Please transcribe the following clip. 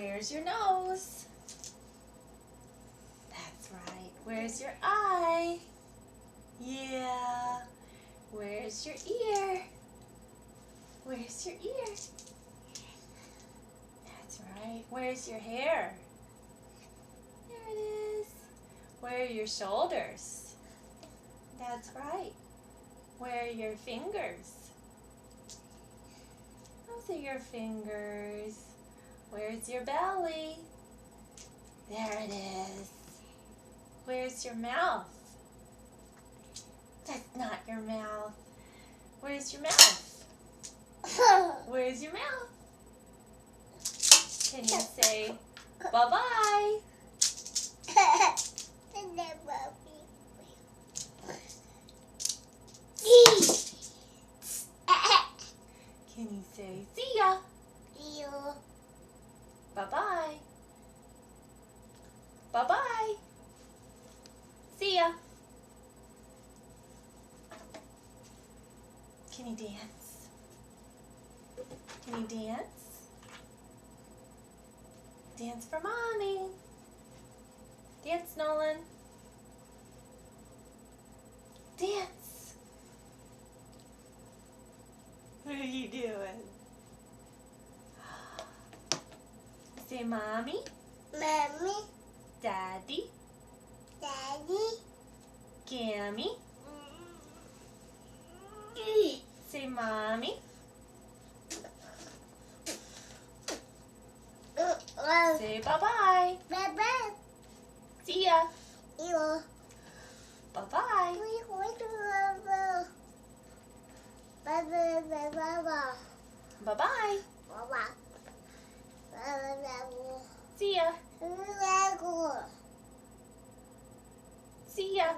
Where's your nose? That's right. Where's your eye? Yeah. Where's your ear? Where's your ear? That's right. Where's your hair? There it is. Where are your shoulders? That's right. Where are your fingers? Those are your fingers. Where's your belly? There it is. Where's your mouth? That's not your mouth. Where's your mouth? Where's your mouth? Can you say bye-bye? Can you say see ya? Bye-bye. Bye-bye. See ya. Can you dance? Can you dance? Dance for Mommy. Dance, Nolan. Dance. What are you doing? Say Mommy. Mommy, Daddy. Daddy, Gammy. Say Mommy. Say bye-bye. Bye-bye. See ya. You. Bye-bye. Bye-bye. Bye-bye. See ya. See ya.